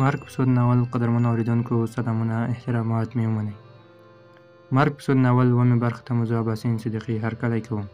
مرګ په سود ناول قدرمنو اورېدونکو سلامونه احترامات مې ومنئ. مرګ په سود ناول اوومې برخې ته مو زه عباسین صدیقي هرکلی کوم.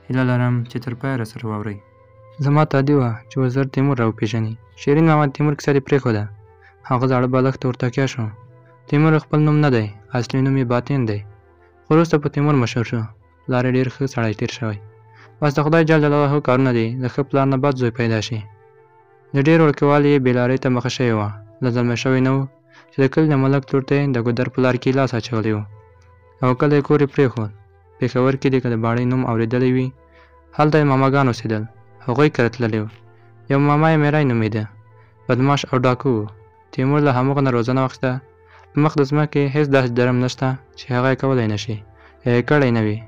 هیله لرم چې تر پایه راسره واورئ. زما تادي وه چې وزیر تیمور راوپېژني. شیرین ماما د تیمور کیسه دې پرېښوده. هغه زاړه بالښت ته ورتکیه شو. تیمور خپل نوم نه دی، اصلي نوم یې باطن دی، خو وروسته په تیمور مشهور شو. پلار یې ډېر ښه سړی تېر شوی. بس د خدای جل جلاله کارونه دي د ښه پلار نه بد زوی پیدا شي. د ډېر وړکیوالي یې بېلارۍ ته مخه شوې وه. له زلمی شوی نه و چې د کلي د ملک لور ته یې د ګودر په لار کې لاس اچولی و او کله یې کور یې پرېښود. پېښور کې دې که د باړۍ نوم اورېدلی وي، هلته یې ماماګان اوسېدل. هغوی کره تللي وو. یو ماما یې میری نومېده، بدماش او ډاکو و. تیمور له همغه نه روزنه واخیسته. په مخ د ځمکې هېڅ داسې جرم نشته چې هغه یې کولی نه شي یا یې کړی نه وي.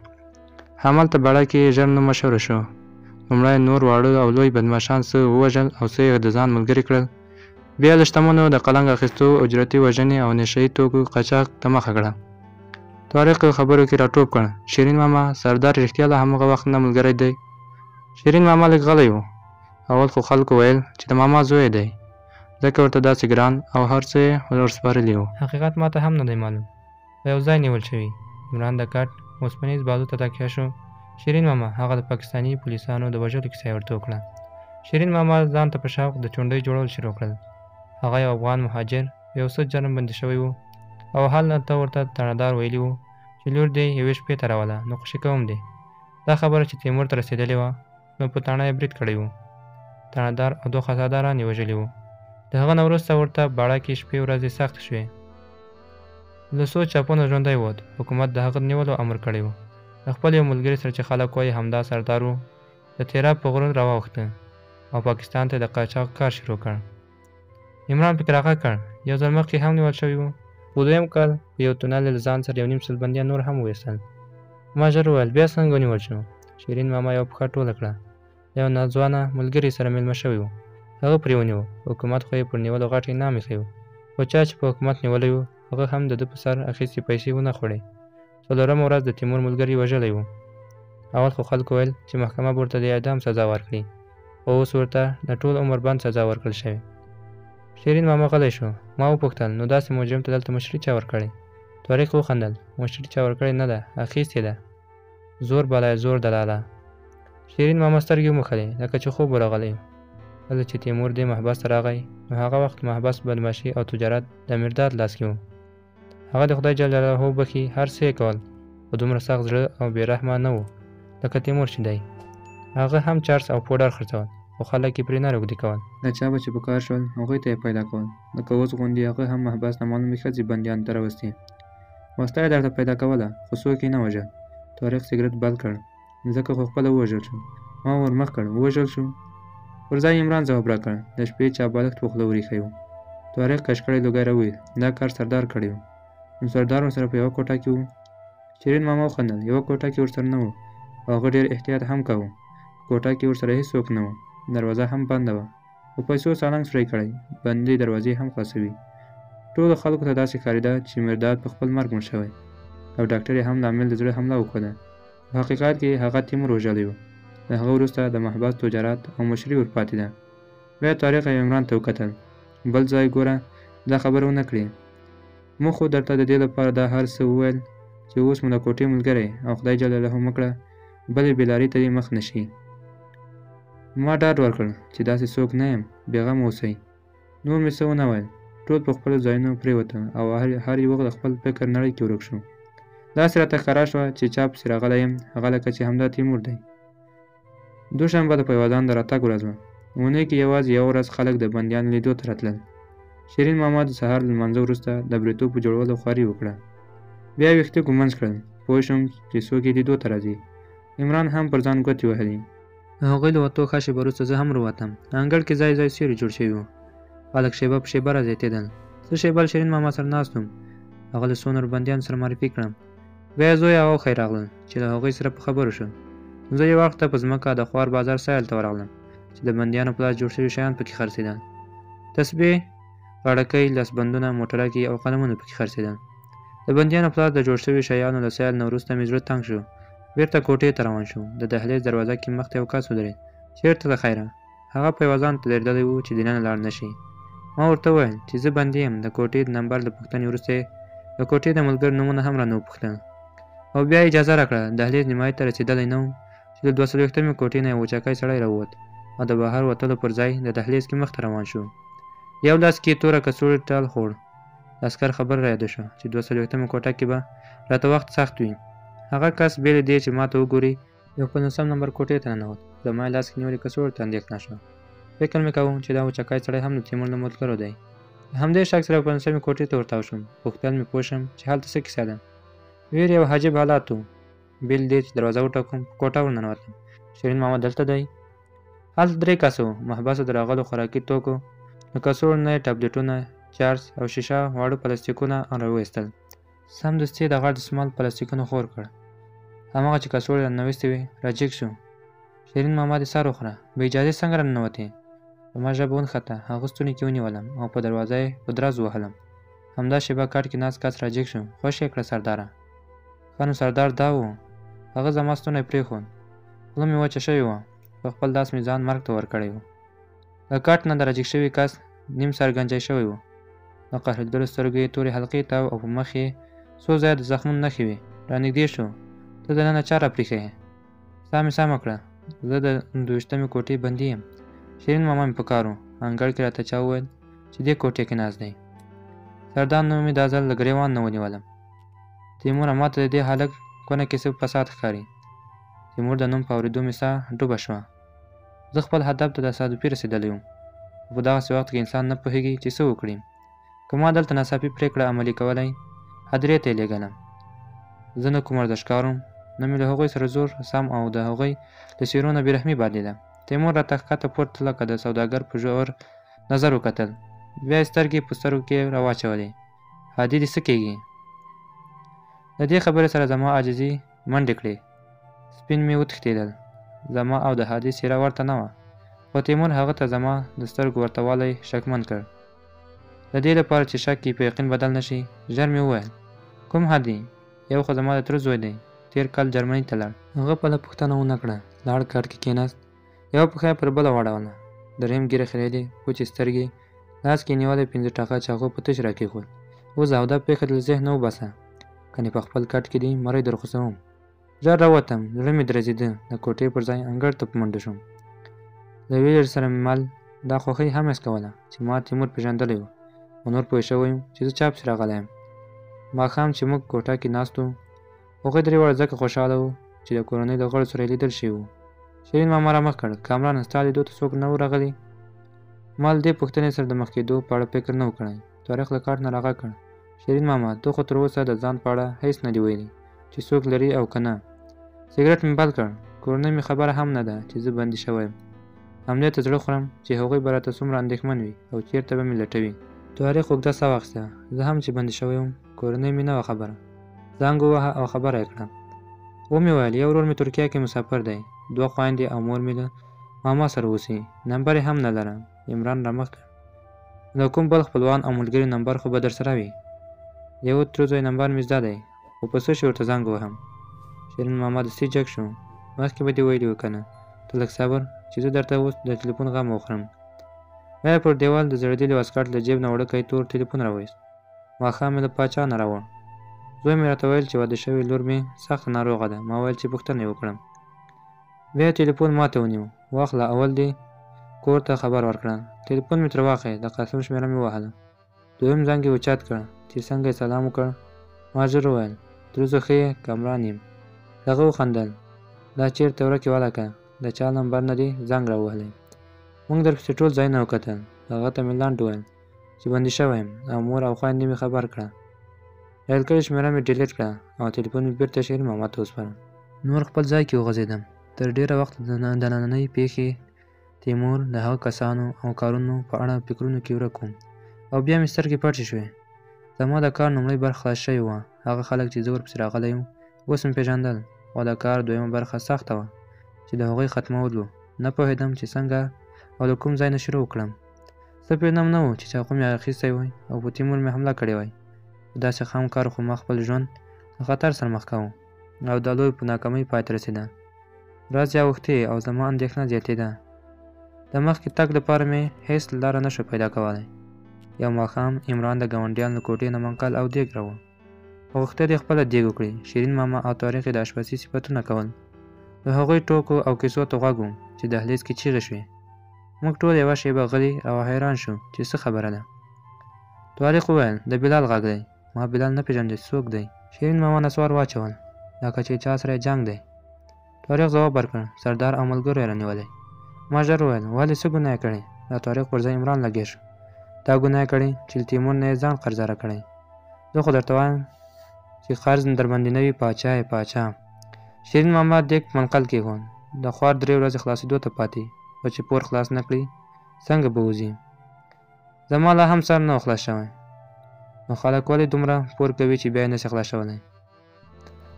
همالته باړه کې یې ژر نوم مشهوره شو. لومړی نور واړه او لوی بدماشان څه ووژل او څه یې د ځان ملګري کړل. بیا له شتمنو د قلنګ اخیستو، اجرتي وژنې او نشه یي توکو قاچاق ته مخه کړه. طارق خبرو کې راټوپ کړ. شیرین ماما سردار رښتیا له همغه وخت نه ملګری دی. شیرین ماما لږ غلی و. اول خو خلکو ویل چې د ماما زوی دی، ځکه ورته داسې ګران او هر څه یې ورسپارلي وو. حقیقت ماته هم نه دی معلوم. په یو ځای نیول شوي. عمران د کټ اوسپنیز بازو ته تکیه شو. شیرین ماما هغه د پاکستاني پولیسانو د وژلو کیسه یې ورته وکړه. شیرین ماما ځان ته په شوق د چونډۍ جوړول شروع کړل. هغه یو افغان مهاجر په یو څه جرم بندي شوی و او هلته ورته تڼهدار ویلي و چې لور دې یوې شپې ته راوله، نو خوشي کوم دی. دا خبره چې تیمور ته رسېدلې وه، نو په تاڼه یې برید کړی و. تڼهدار او دوه خزاداران یې وژلي وو. د هغه نه وروسته ورته باړه کې شپې ورځې سختې شوې. له څو چاپونو ژوندی ووت. حکومت د هغه نیولو امر کړی و. د خپل یو ملګري سره چې خلک وایي همدا سردار و، د تیراب په غرونو راواوښته او پاکستان ته د قاچاق کار شروع کړ. عمران پکې راغږ کړ. یو ځل مخکې هم نیول شوي وو. په دویم کال په یو تونل له ځان سره 1.5 سل بندیان نور هم وویستل. ما ژر وویل بیا څنګه ونیول شو؟ شیرین ماما یو پښه ټوله کړه. یو ناځوانه ملګري سره مېلمه شوی و. هغه پرې ونیو. حکومت خو یې پر نیولو غټ انعام ایښی و. خو چا چې په حکومت نیولی و، هغه هم د ده په سر اخیستې پیسې ونه خوړې. څلورمه ورځ د تیمور ملګري وژلی و. اول خو خلکو ویل چې محکمه به ورته د اعدام سزا ورکړي، خو اوس ورته د ټول عمر بند سزا ورکړل شوې. شیرین ماما غلی شو. ما وپوښتل نو داسې مجرم ته دلته مشري چا ورکړې؟ طارق وخندل. مشري چا ورکړې نه ده، اخیستې ده. زور بلای زور دلاله. شیرین ماما سترګې وموښلې لکه چې خوب ورغلی. کله چې تیمور دې محبس ته راغی، نو هغه وخت محبس بدماشي او تجارت د مرداد لاس کې و. هغه د خدای جل جلاله وبخي هر څه یې کول، خو دومره سخت زړه او بې رحمه نه و لکه تیمور چې دی. هغه هم چرس او پوډر خرڅول، خو خلک یې پرې نه روږدي کول. د چا به چې په کار شول، هغوی ته یې پیدا کول. لکه اوس غوندې هغه هم محبس نامعلومې ښځې بندیانو ته راوستې. واسطه یې درته پیدا کوله، خو څوک یې نه وژل. طارق سګرټ بل کړ، ځکه خو خپله ووژل شو. ما ورمخ کړ، ووژل شو. پر ځای عمران ځواب راکړ، د شپې چا بالښت په خوله وریښی و. طارق کشکړی لوګی راوویل، دا کار سردار کړی و. نو سردار ورسره په یوه کوټه کې و؟ شیرین ماما وخندل. یوه کوټه کې ورسره نه و او هغه ډېر احتیاط هم کوه. کوټه کې ورسره هېڅوک نه و. دروازه هم بنده وه. په پیسو سالنګ سوری کړی، بندې دروازې هم خلاصوي. ټولو خلکو ته داسې ښکارېده چې مرداد په خپل مرګ مړ شوی او ډاکټر یې هم لامل د زړه حمله وښوده. په حقیقت کې هغه تیمور وژلی و. د هغه وروسته د محبس تجارت او مشري ورپاتې ده. بیا طارق عمران ته وکتل. بل ځای ګوره دا خبره ونه کړې. موږ خو درته د دې لپاره دا هر څه وویل چې اوس مو د کوټې ملګری او خدای جل جلاله مه کړه بلې بېلارۍ ته دې مخ نه شي. ما ډاډ ورکړ چې داسې څوک نه یم، بېغمه اوسئ. نور مې څه ونه ویل. ټول په خپلو ځایونو پرېوتل او هر یوه د خپل فکر نړۍ کې ورک شو. داسې راته ښکاره شوه چې چا پسې راغلی یم، هغه لکه چې همدا تیمور دی. دوشنبه د پیوازان د راتګ ورځ وه. اونۍ کې یوازې یوه ورځ خلک د بندیانو لیدو ته راتلل. شیرین ماما د سهار له لمانځه وروسته د بریتو په جوړولو خواري وکړه. بیا یې ویښته ږمنځ کړل. پوه شوم چې څوک یې لیدو ته راځي. عمران هم پر ځان ګوتې وهلې. د هغوی له وتو ښه شېبه وروسته زه هم راووتم. انګړ کې ځای ځای سیوري جوړ شوي وو. خلک شېبه په شېبه رازیاتېدل. څه شېبه له شیرین ماما سره ناست وم. هغه له څو نورو بندیانو سره معرفي کړم. بیا یې زوی او اوښی راغلل چې له هغوی سره په خبرو شو. زه یو وخت په ځمکه د خوار بازار سایل ته ورغلم چې د بندیانو په لاس جوړ شوي شیان پکې خرڅېدل. تسبیح، غړکۍ، لاسبندونه، موټرکې او قلمونه پکې خرڅېدل. د بندیانو په لاس د جوړ شوي شیانو له سیل نه وروسته مې زړه تنګ شو. بېرته کوټې ته روان شوم. د دهلیز دروازه کې مخ ته یو کس ودرېد. چېرته د خیره؟ هغه پیوازان ته درېدلی و چې دننه لاړ نه شي. ما ورته وویل چې زه بندي یم. د کوټې د نمبر له پوښتنې وروسته یې د کوټې د ملګرو نومونه هم رانه وپوښتل او بیا یې اجازه راکړه. دهلیز نیمایي ته رسېدلی نه وم چې د 240مې کوټې نه یو وچکی سړی راووت او د بهر وتلو پر ځای د دهلیز کې مخته روان شو. یو لاس کې توره کڅوړې ټال خوړ. د عسکر خبره را یاده شوه چې 240مې کوټه کې به راته وخت سخت وي. هغه کس بې له دې چې ما ته وګوري یو 15 نمبر کوټې ته ننوت. زما یې لاس کې نیولې کڅوړې ته اندېښنه شوه. فکر مې کوم چې دا وچکی سړی هم د تیمور له ملګرو دی. د همدې شک سره 15مې کوټې ته ورتاو شوم. پوښتل مې پوه شم چې هلته څه کیسه ده. ویرې او عجیب حالات و. بې له دې چې دروازه وټکوم په کوټه ورننوتم. شیرین ماما دلته دی. هلته 3 کسه وو. محبسو د راغلو خوراکي توکو له کڅوړو نه یې ټابلیټونه، چارج او شیشه واړه پلاستیکونه راوایستل. سمدستي د غټ دستمال پلاستیکونه خور کړ. هماغه چې کڅوړې راننوستې وې راجګ شو. شیرین ماما دې سر وخوره، بې اجازې څنګه راننوتې؟ زما ژبه ونښته. هغه ستوني کې ونیولم او په دروازه یې په درز ووهلم. همدا شېبه کټ کې ناست کس راجګ شو. خوش یې کړه سرداره. ښه نو سردار دا و. هغه زما ستونی پرېښود. خوله مې وچه شوې وه. په خپل لاس مې ځان مرګ ته ورکړی و. د کټ نه د راجګ شوي کس نیم سر ګنجی شوی و. د قهرېدلو سترګو یې تورې حلقې تاو او په مخ یې څو ځایه د زخمونو نښې وې. رانږدې شو. ته دننه چا راپرېښی یې؟ ساه مې سمه کړه. زه د 22مې کوټې بندي یم. شیرین ماما مې په کار و. انګړ کې راته چا وویل چې دې کوټې کې ناست دی. سردار نوم مې دا ځل له ګرېوان نه ونیولم. تیموره ما ته د دې هلک کونه کې څه فساد ښکاري. تیمور د نوم په اورېدو مې ساه ډوبه شوه. زه خپل هدف ته د تصادفي رسېدلی وم. په دغسې وخت کې انسان نه پوهېږي چې څه وکړي. که ما دلته ناڅاپي پرېکړه عملي کولی هدیرې ته یې لېږلم. زه نه کوم ورزشکار وم، نه مې له هغوی سره زور سم او د هغوی له څېرو نه بېرحمي بادېده. تیمور راته ښکته پورته لکه د سوداګر په ژور نظر وکتل. بیا یې سترګې په سترګو کې راواچولې. هادي دې څه کېږي؟ د دې خبرې سره زما عاجزي منډې کړې. سپین مې وتښتېدل. زما او د هادي څېره ورته نه وه. خو تیمور هغه ته زما د سترګو ورته والی شکمن کړ. د دې لپاره چې شک یې په یقین بدل نه شي ژر مې وویل کوم هادي؟ یو خو زما د تره زوی دی. تېر کال جرمني ته لاړ. هغه بله پوښتنه ونه کړه. لاړ کټ کې کېناست. یوه پښه یې پر بله واړوله. درېیم ږیره خریلې، پوچې سترګې، لاس کې نیولی 5 ټاقه چاقو په تش راکېښود. اوس او دا پېښه له ذهنه وباسه، کنې په خپل کټ کې دې مرۍ درخوڅوم. ژر راووتم. زړه مې درزېده. د کوټې پر ځای انګړ ته په منډه شوم. له ویلر سره مې مل دا خوښۍ هم حس کوله چې ما تیمور پېژندلی و او نور پوه شوی یم چې زه چا پسې راغلی یم. ماښام چې موږ کوټه کې ناست وو هغوی 3 واړه ځکه خوشحاله وو چې د کورنۍ له غړو سره یې لیدل شوي وو. شیرین ماما رامخ کړ. کامران ستا لیدو ته څوک نه و راغلی؟ ما له دې پوښتنې سره د مخ کېدو په اړه فکر نه و کړی. طارق له کټ نه راغږ کړ. شیرین ماما ته خو تر اوسه د ځان په اړه هېڅ نه دي ویلي چې څوک لري او که نه. سګرټ مې بل کړ. کورنۍ مې خبره هم نه ده چې زه بندي شوی یم. همدې ته زړه خورم چې هغوی به راته څومره اندېښمن وي او چېرته به مې لټوي. طارق اوږده ساه واخیسته. زه هم چې بندي شوی وم کورنۍ مې نه وه خبره. زنګ ووهه او خبره یې کړه. ومې ویل یو ورور مې ترکیه کې مسافر دی. 2 خویندې او مور مې له ماما سره اوسي. نمبر یې هم نه لرم. عمران رامخ کړ. د کوم بل خپلوان او ملګري نمبر خو به درسره وي. یو تر زوی نمبر مې زده دی خو په څه شي ورته زنګ وهم. شیرین ماما دستي جګ شو. مخکې به دې ویلي وو که نه؟ ته لږ صبر چې زه درته اوس د ټلیفون غم وخورم. بیا پر دیوال د زړېدلي واسکټ له جیب نه وړوکی تور ټلیفون راوایست. ماښام مې له پاچا نه راوړ. زوی مې راته ویل چې واده شوې لور مې سخته ناروغه ده. ما ویل چې پوښتنه یې وکړم. بیا ټلیفون ما ته ونیو. واخله اول دې کور ته خبر ورکړه. ټلیفون مې ترې واخیست. د قاسم شمېره مې ووهله. دویم زنګ یې اوچت کړ چې څنګه یې سلام وکړ. ما ژر وویل تر اوسه ښه یې؟ کامران یم. هغه وخندل. دا چېرته ورکې ولکه؟ د چا نمبر نه دې زنګ راوهلی؟ موږ درپسې ټول ځایونه وکتل. هغه ته مې لنډ وویل چې بندي شوی یم او مور او خویندې مې خبر کړه. ډایل کړې شمېره مې ډیلیټ کړه او ټلیفون مې بېرته شیرین ماما ته وسپاره. نور خپل ځای کې وغځېدم. تر ډېره وخته د نننۍ پیښې، تیمور، د هغه کسانو او کارونو په اړه فکرونو کې ورک وم او بیا مې سترګې پټې شوې. زما د کار لومړۍ برخه خلاص شوې وه. هغه خلک چې زه ورپسې راغلی یم اوس مې پېژندل او د کار دویمه برخه سخته وه چې د هغوی ختمول و. نه پوهېدم چې څنګه او د کوم ځای نه شروع وکړم. څه پېژنم نه و چې چاقو مې اخیستی وای او په تیمور مې حمله کړې وای. په داسې خام کار خو ما خپل ژوند له خطر سره مخ کاوه او دا لوی په ناکامۍ پای ته رسېده. ورځې اوښتې او زما اندېښنه زیاتېده. د مخکې تګ لپاره مې هېڅ لاره نه شوه پیدا کولی. یو ماښام عمران د ګاونډیانو له کوټې نه منقل او دیګ راوړ. غوښتل یې خپله دیګ وکړي. شیرین ماما او طارق یې د اشپزي صفتونه کول. د هغوی ټوکو او کیسو ته غوږ وم چې دهلیز کې چیغې شوې. موږ ټول یوه شېبه غلي او حیران شو چې څه خبره ده. طارق وویل د بلال غږ دی. ما بلال نه پېژانده چې څوک دی. شیرین ماما نسوار واچول لکه چې چا سره جنګ دی. طارق ځواب ورکړ سردار او ملګرو یې رانیولی. ما ژر وویل ولې څه ګناه یې کړې؟ د طارق پر ځای عمران لګیا شو. دا ګناه یې کړې چې له تیمور نه یې ځان قرضداره کړی. زه خو درته وایم چې قرض درباندې نه وي پاچا یې پاچا. شیرین ماما دیګ منقل کېښود. د خوار 3 ورځې خلاصېدو ته پاتې و چې پور خلاص نه کړي څنګه به وځي. زما لا هم سر نه و خلاص شوی. نو خلک ولې دومره پور کوي چې بیا یې نشي خلاص شولی؟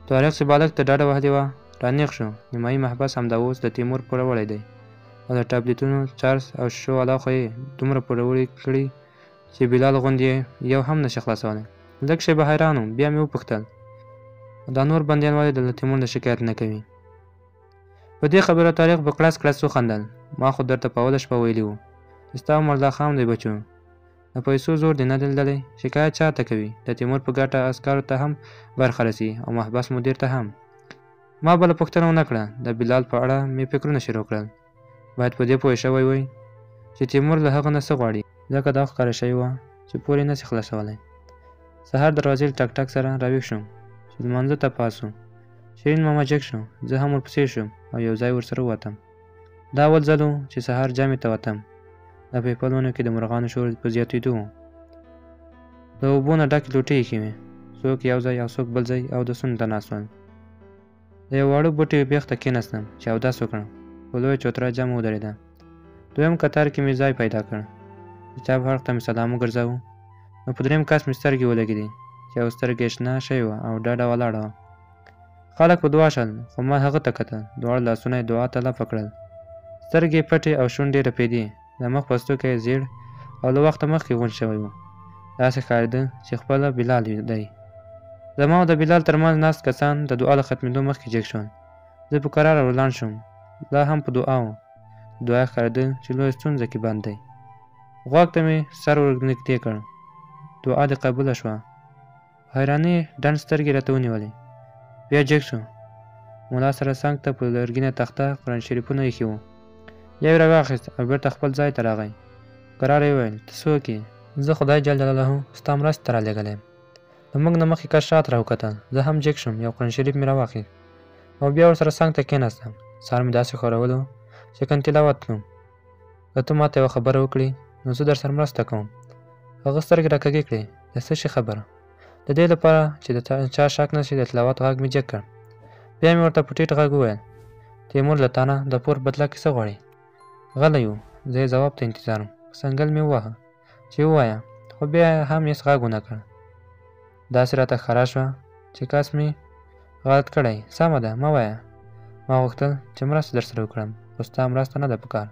طارق چې بالښت ته ډډه وهلې وه رانیغ شو. نیمایي محبس همدا اوس د تیمور پوروړی دی او د ټابلیتونو چارج او شیشو والا خو یې دومره پوروړي کړي چې بلال غوندې یو هم نشي خلاصولی. لږ شېبه حیران وم. بیا مې وپوښتل دا نور بندیان ولې د تیمور نه شکایت نه کوي؟ په دې خبره طارق په کړس کړس وخندل. ما خو درته په اوله شپه ویلي وو چې ستا مردا خام دی بچو. د پیسو زور دې نه دی لیدلی. شکایت چا ته کوي؟ د تیمور په ګټه عسکرو ته هم برخه رسي او محبس مدیر ته هم. ما بله پوښتنه ونه کړه. د بلال په اړه مې فکرونه شروع کړل. باید په دې پوه شوی وای چې تیمور له هغه نه څه غواړي، ځکه دا ښکاره شوې وه چې پور یې نسي خلاصولی. سهار دروازې له ټک ټک سره راویښ شوم چې لمانځه ته پاڅو. شیرین ماما جګ شو. زه هم ورپسې شوم او یو ځای ورسره ووتم. دا اول ځل و چې سهار جامې ته وتم. د پیپل ونو کې د مرغانو شور په زیاتېدو و. د اوبو نه ډکې لوټې ایښې وې. څوک یو ځای او څوک بل ځای اودسونو ته ناست ول. د یو واړه بوټي بیخ ته کېناستم چې اودس وکړم. په لویه چوتره جمع ودرېده. دویم کتار کې مې ځای پیدا کړ. د چا په اړخ ته مې سلام وګرځاوه. نو په درېیم کس مې سترګې ولګېدې چې یو سترګې شنه شوې وه او ډډه ولاړه وه. خلک په دعا شول خو ما هغه ته کتل. دواړه لاسونه یې دعا ته لپه کړل. سترګې پټې او شونډې رپېدې. د مخ پوستکی یې زیړ او له وخته مخکې غونډ شوی و. داسې ښکارېده چې خپله بلال دی. زما او د بلال ترمنځ ناست کسان د دعا له ختمېدو مخکې جګ شول. زه په کراره ولاړ شوم. لا هم په دعا و. دعا یې ښکارېده چې لویه ستونزه کې بند دی. غوږ ته مې سر ورنږدې کړ. دعا دې قبوله شوه. په حیرانۍ ډنډ سترګې راته ونیولې. بیا جګ شو. ملا سره څنګ ته په لرګینه تخته قرآن شریفونه ایښي وو. یو یې راواخیست او بېرته خپل ځای ته راغی. کرار یې وویل ته څوک یې؟ زه خدای جل جلاله ستا مرستې ته رالېږلی یم. د موږ نه مخکې کس شاته راوکتل. زه هم جګ شوم. یو قرآن شریف مې راواخیست او بیا ورسره څنګ ته کېناستم. سر مې داسې ښورولو چې کن تلاوت کوم. که ته ماته یوه خبره وکړې نو زه در سره مرسته کوم. هغه سترګې راکږې کړې. د څه شي خبره؟ د دې لپاره چې د چا شک نه شي د تلاوت غږ مې جګ کړ. بیا مې ورته په ټیټ غږ وویل تیمور له تا نه د پور بدله کې څه غواړي؟ غلی و. زه یې ځواب ته انتظار وم. سنګل مې وواهه چې ووایه خو بیا هم هېڅ غږ ونه کړ. داسې راته ښکاره شوه چې کس مې غلط کړی. سمه ده مه وایه. ما غوښتل چې مرسته در سره وکړم خو ستا مرسته نه ده په کار.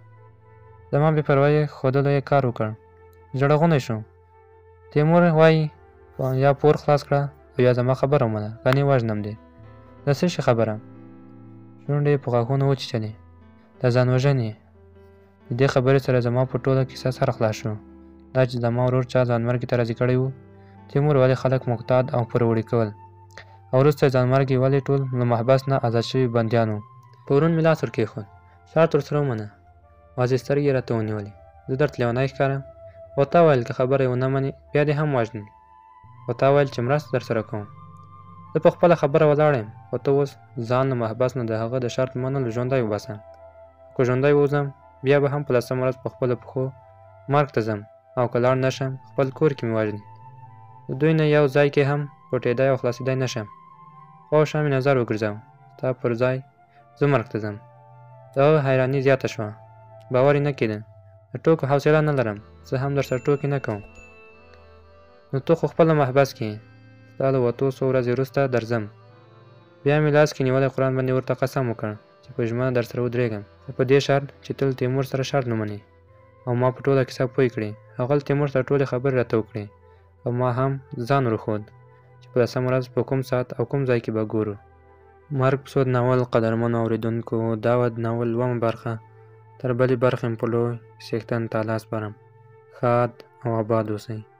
زما بې پروایۍ ښودلو یې کار وکړ. زړغونی شو. تیمور وایي یا پور خلاص کړه او یا زما خبره ومنه کنې وژنم دې. د څه شي خبره؟ شونډې یې په غاښونو وچیچلې. د ځان وژنې. د دې خبرې سره زما په ټوله کیسه سر خلاص شو. دا چې زما ورور چا ځانمرګي ته راضي کړی و. تیمور ولې خلک مقتاد او پوروړي کول او وروسته یې ځانمرګي ولې ټول له محبس نه ازاد شوي بندیان وو. په ورون مې لاس ورکېښود. شرط ورسره ومنه. واضح سترګې یې راته ونیولې. زه درته لیونی ښکارم؟ خو تا ویل که خبره یې ونه منې بیا دې هم وژنې. خو تا ویل چې مرسته در سره کوم. زه په خپله خبره ولاړ یم خو ته اوس ځان له محبس نه د هغه د شرط منلو ژوندی وباسه. که ژوندی ووځم بیا به هم په 10مه ورځ په خپلو پښو مرګ ته ځم او که لاړ نه شم خپل کور کې مې وژني. د دوی نه یو ځای کې هم پټېدی او خلاصېدی نه شم. خواوشا مې نظر وګرځاوه. ستا پر ځای زه مرګ ته ځم. د هغه حیراني زیاته شوه. باور یې نه کېده. د ټوکو حوصله نه لرم. زه هم در سره ټوکې نه کوم. نو ته خو خپله محبس کې یې. ستا له وتو څو ورځې وروسته درځم. بیا مې لاس کې نیولی قرآن باندې ورته قسم وکړ چې په ژمنه در سره ودرېږم په دې شرط چې تل تیمور سره شرط نه منې او ما په ټوله کیسه پوه کړې. هغه تیمور سره ټولې خبرې راته وکړې او ما هم ځان ورښود چې په 10مه ورځ په کوم ساعت او کوم ځای کې به ګورو. مرګ پسود ناول قدرمنو اورېدونکو دا وه د ناول 2مه برخه. تر بلې برخې مې په لوی څښتن تعالی سپارم. ښاد او آباد اوسئ.